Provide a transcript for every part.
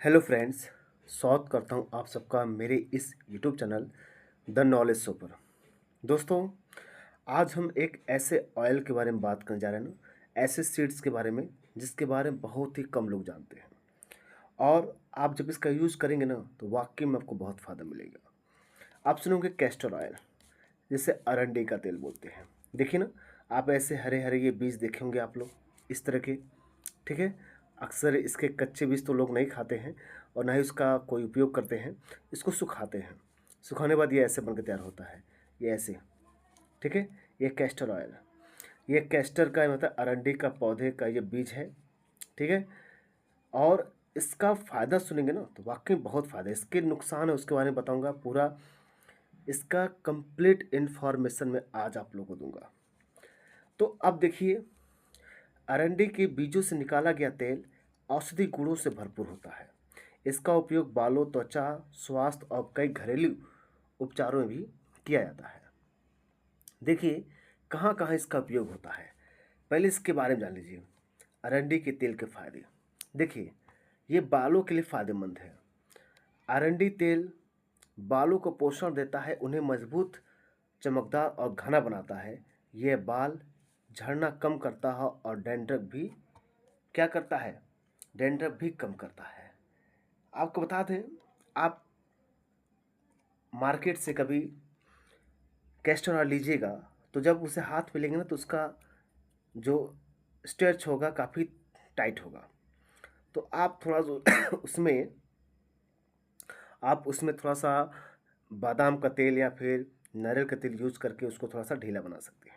Hello friends. स्वागत करता हूं आप सबका मेरे इस YouTube channel the knowledge show पर। दोस्तों, आज हम एक ऐसे ऑयल के बारे में बात करने जा रहे हैं ना, ऐसे सीड्स के बारे में जिसके बारे में बहुत ही कम लोग जानते हैं। और आप जब इसका यूज़ करेंगे ना तो वाकई में आपको बहुत फ़ायदा मिलेगा। आप सुनोगे कैस्टर ऑयल, जिसे अरंडी का तेल बोलते हैं। देखिए ना, आप ऐसे हरे हरे ये बीज देखे होंगे आप लोग, इस तरह के। ठीक है। अक्सर इसके कच्चे बीज तो लोग नहीं खाते हैं और ना ही उसका कोई उपयोग करते हैं। इसको सुखाते हैं। सुखाने के बाद ये ऐसे बन के तैयार होता है, ये ऐसे। ठीक है। ये कैस्टर ऑयल, ये कैस्टर का मतलब अरंडी का पौधे का ये बीज है। ठीक है। और इसका फ़ायदा सुनेंगे ना तो वाकई बहुत फ़ायदा है। इसके नुकसान है उसके बारे में बताऊंगा पूरा। इसका कंप्लीट इन्फॉर्मेशन मैं आज आप लोगों को दूंगा। तो अब देखिए, अरंडी के बीजों से निकाला गया तेल औषधि गुणों से भरपूर होता है। इसका उपयोग बालों, त्वचा, स्वास्थ्य और कई घरेलू उपचारों में भी किया जाता है। देखिए, कहाँ कहाँ इसका उपयोग होता है, पहले इसके बारे में जान लीजिए। अरंडी के तेल के फायदे देखिए, ये बालों के लिए फायदेमंद है। अरंडी तेल बालों को पोषण देता है, उन्हें मजबूत, चमकदार और घना बनाता है। यह बाल झड़ना कम करता है और डैंड्रफ भी क्या करता है, डैंड्रफ भी कम करता है। आपको बता दें, आप मार्केट से कभी कैस्टर ऑयल लीजिएगा तो जब उसे हाथ में लेंगे ना तो उसका जो स्ट्रेच होगा काफ़ी टाइट होगा। तो आप थोड़ा जो उसमें आप उसमें थोड़ा सा बादाम का तेल या फिर नारियल का तेल यूज करके उसको थोड़ा सा ढीला बना सकते हैं।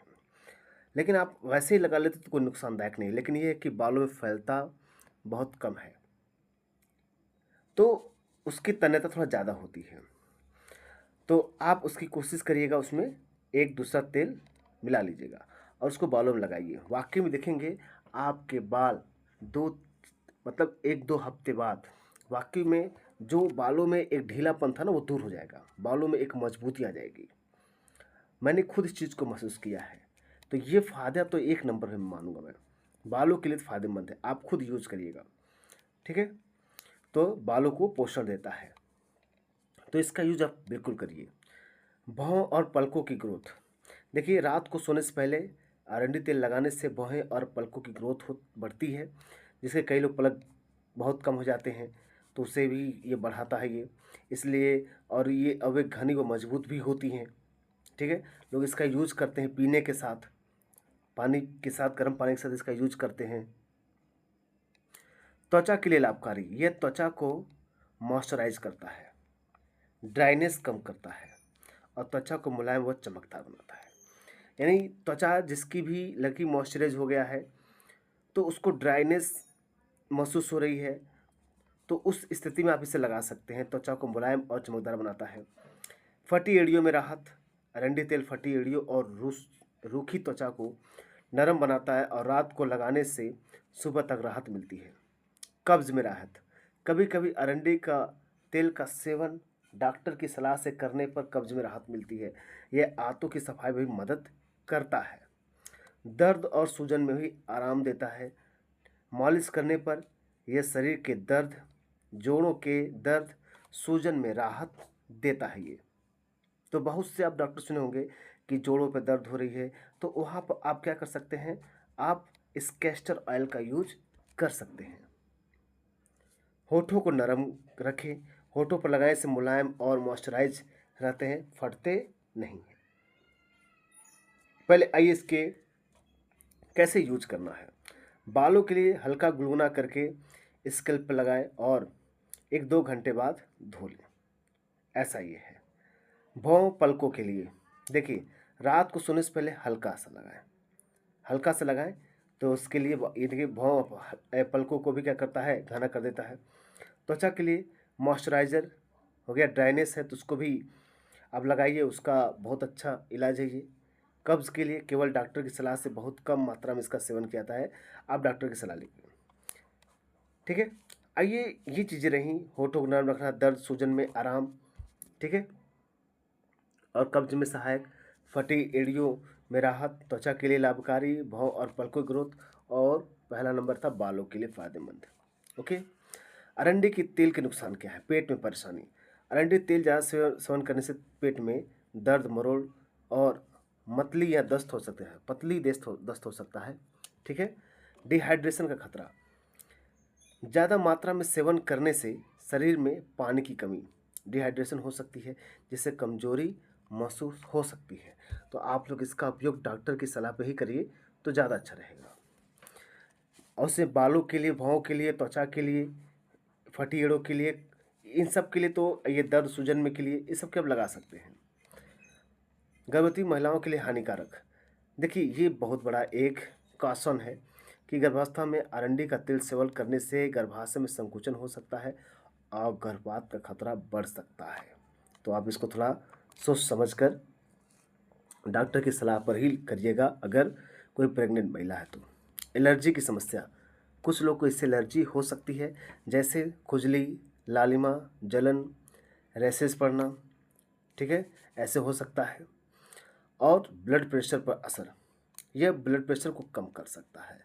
लेकिन आप वैसे ही लगा लेते तो कोई नुकसानदायक नहीं, लेकिन ये है कि बालों में फैलता बहुत कम है, तो उसकी तन्यता थोड़ा ज़्यादा होती है। तो आप उसकी कोशिश करिएगा, उसमें एक दूसरा तेल मिला लीजिएगा और उसको बालों में लगाइए। वाकई में देखेंगे आपके बाल दो मतलब एक दो हफ्ते बाद वाकई में जो बालों में एक ढीलापन था ना वो दूर हो जाएगा, बालों में एक मजबूती आ जाएगी। मैंने खुद इस चीज़ को महसूस किया है। तो ये फ़ायदा तो एक नंबर में मानूंगा मैं। बालों के लिए तो फ़ायदेमंद है, आप खुद यूज़ करिएगा। ठीक है। तो बालों को पोषण देता है, तो इसका यूज आप बिल्कुल करिए। भौं और पलकों की ग्रोथ देखिए, रात को सोने से पहले अरंडी तेल लगाने से भौहें और पलकों की ग्रोथ हो बढ़ती है, जिससे कई लोग पलक बहुत कम हो जाते हैं, तो उसे भी ये बढ़ाता है ये, इसलिए। और ये अब एक घनी व मजबूत भी होती हैं। ठीक है। लोग इसका यूज करते हैं पीने के साथ, पानी के साथ, गर्म पानी के साथ इसका यूज करते हैं। त्वचा के लिए लाभकारी, यह त्वचा को मॉइस्चराइज करता है, ड्राइनेस कम करता है और त्वचा को मुलायम व चमकदार बनाता है। यानी त्वचा जिसकी भी लड़की मॉइस्चराइज हो गया है तो उसको ड्राइनेस महसूस हो रही है, तो उस स्थिति में आप इसे लगा सकते हैं। त्वचा को मुलायम और चमकदार बनाता है। फटी एड़ियों में राहत, अरंडी तेल फटी एड़ियों और रूखी त्वचा को नरम बनाता है और रात को लगाने से सुबह तक राहत मिलती है। कब्ज में राहत, कभी कभी अरंडी का तेल का सेवन डॉक्टर की सलाह से करने पर कब्ज में राहत मिलती है। यह आंतों की सफाई में भी मदद करता है। दर्द और सूजन में भी आराम देता है। मालिश करने पर यह शरीर के दर्द, जोड़ों के दर्द, सूजन में राहत देता है ये। तो बहुत से आप डॉक्टर सुने होंगे कि जोड़ों पे दर्द हो रही है, तो वहाँ पर आप क्या कर सकते हैं, आप इस कैस्टर ऑयल का यूज कर सकते हैं। होठों को नरम रखें, होठों पर लगाने से मुलायम और मॉइस्चराइज रहते हैं, फटते नहीं हैं। पहले आइए इसके कैसे यूज करना है। बालों के लिए हल्का गुनगुना करके स्कैल्प पर लगाएं और 1-2 घंटे बाद धो लें, ऐसा ये है। भौं पलकों के लिए देखिए, रात को सोने से पहले हल्का सा लगाएं, हल्का सा लगाएं, तो उसके लिए ये देखिए भौं पलकों को भी क्या करता है, घना कर देता है। त्वचा के लिए मॉइस्चराइज़र हो गया, ड्राइनेस है तो उसको भी आप लगाइए, उसका बहुत अच्छा इलाज है ये। कब्ज़ के लिए केवल डॉक्टर की सलाह से बहुत कम मात्रा में इसका सेवन किया जाता है, आप डॉक्टर की सलाह लीजिए। ठीक है। आइए, ये चीज़ें रहीं, होठों को नरम रखना, दर्द सूजन में आराम। ठीक है। और कब्ज में सहायक, फटी एड़ियों में राहत, त्वचा के लिए लाभकारी, भौं और पलकों की ग्रोथ, और पहला नंबर था बालों के लिए फ़ायदेमंद। ओके। अरंडी के तेल के नुकसान क्या है? पेट में परेशानी। अरंडी तेल ज़्यादा सेवन करने से पेट में दर्द, मरोड़ और मतली या दस्त हो सकते हैं, पतली दस्त हो सकता है। ठीक है। डिहाइड्रेशन का खतरा। ज़्यादा मात्रा में सेवन करने से शरीर में पानी की कमी, डिहाइड्रेशन हो सकती है, जिससे कमजोरी महसूस हो सकती है। तो आप लोग इसका उपयोग डॉक्टर की सलाह पे ही करिए तो ज़्यादा अच्छा रहेगा। और उससे बालों के लिए, भौं के लिए, त्वचा के लिए, फटी एड़ों के लिए, इन सब के लिए तो ये दर्द सूजन में के लिए ये सब के आप लगा सकते हैं। गर्भवती महिलाओं के लिए हानिकारक। देखिए ये बहुत बड़ा एक कॉशन है कि गर्भावस्था में अरंडी का तेल सेवन करने से गर्भाशय में संकुचन हो सकता है और गर्भपात का खतरा बढ़ सकता है। तो आप इसको थोड़ा सोच समझ कर डॉक्टर की सलाह पर ही करिएगा अगर कोई प्रेग्नेंट महिला है तो। एलर्जी की समस्या। कुछ लोग को इससे एलर्जी हो सकती है, जैसे खुजली, लालिमा, जलन, रैशेस पड़ना। ठीक है, ऐसे हो सकता है। और ब्लड प्रेशर पर असर। यह ब्लड प्रेशर को कम कर सकता है,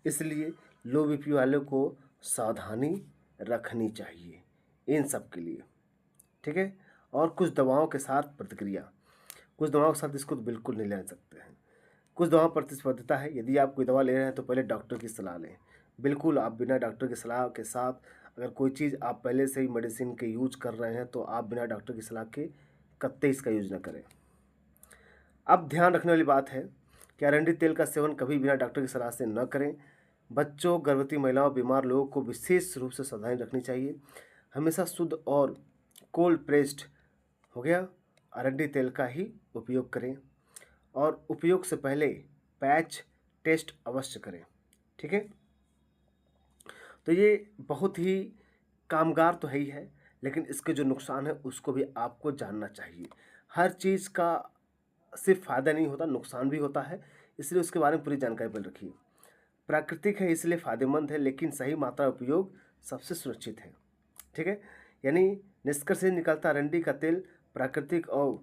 इसलिए लो बीपी वाले को सावधानी रखनी चाहिए इन सब के लिए। ठीक है। और कुछ दवाओं के साथ प्रतिक्रिया। कुछ दवाओं के साथ इसको तो बिल्कुल नहीं ले सकते हैं। कुछ दवाओं पर प्रतिस्पर्धा है। यदि आप कोई दवा ले रहे हैं तो पहले डॉक्टर की सलाह लें। बिल्कुल आप बिना डॉक्टर की सलाह के साथ अगर कोई चीज़ आप पहले से ही मेडिसिन के यूज कर रहे हैं तो आप बिना डॉक्टर की सलाह के कतई इसका यूज न करें। अब ध्यान रखने वाली बात है कि अरंडी तेल का सेवन कभी बिना डॉक्टर की सलाह से न करें। बच्चों, गर्भवती महिलाओं, बीमार लोगों को विशेष रूप से सावधानी रखनी चाहिए। हमेशा शुद्ध और कोल्ड प्रेस्ड हो गया अरंडी तेल का ही उपयोग करें और उपयोग से पहले पैच टेस्ट अवश्य करें। ठीक है। तो ये बहुत ही कामगार तो है ही है, लेकिन इसके जो नुकसान है उसको भी आपको जानना चाहिए। हर चीज़ का सिर्फ फ़ायदा नहीं होता, नुकसान भी होता है, इसलिए उसके बारे में पूरी जानकारी पहले रखिए। प्राकृतिक है इसलिए फ़ायदेमंद है, लेकिन सही मात्रा उपयोग सबसे सुरक्षित है। ठीक है। यानी निष्कर्ष से निकलता अरंडी का तेल प्राकृतिक और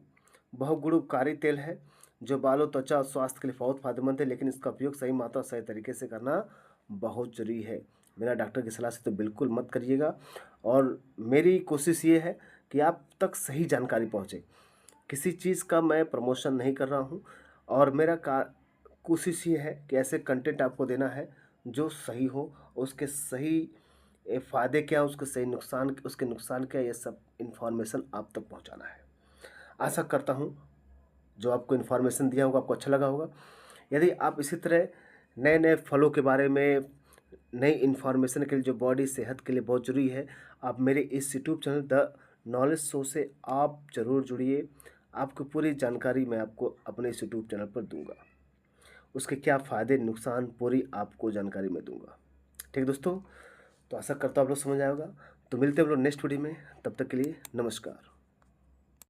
बहुगुणकारी तेल है जो बालों, त्वचा और स्वास्थ्य के लिए बहुत फायदेमंद है, लेकिन इसका उपयोग सही मात्रा और सही तरीके से करना बहुत जरूरी है। बिना डॉक्टर की सलाह से तो बिल्कुल मत करिएगा। और मेरी कोशिश ये है कि आप तक सही जानकारी पहुँचे। किसी चीज़ का मैं प्रमोशन नहीं कर रहा हूँ और मेरा कोशिश ये है कि ऐसे कंटेंट आपको देना है जो सही हो, उसके सही फ़ायदे क्या, उसके सही नुकसान, उसके नुकसान क्या, ये सब इन्फॉर्मेशन आप तक पहुँचाना है। आशा करता हूँ जो आपको इन्फॉर्मेशन दिया होगा आपको अच्छा लगा होगा। यदि आप इसी तरह नए नए फलों के बारे में, नई इन्फॉर्मेशन के लिए जो बॉडी सेहत के लिए बहुत ज़रूरी है, आप मेरे इस YouTube channel the knowledge show से आप ज़रूर जुड़िए। आपको पूरी जानकारी मैं आपको अपने इस यूट्यूब चैनल पर दूंगा। उसके क्या फ़ायदे, नुकसान, पूरी आपको जानकारी मैं दूंगा। ठीक है दोस्तों, तो आशा करता हूँ आप लोग समझ आएगा। तो मिलते हैं हम लोग नेक्स्ट वीडियो में, तब तक के लिए नमस्कार।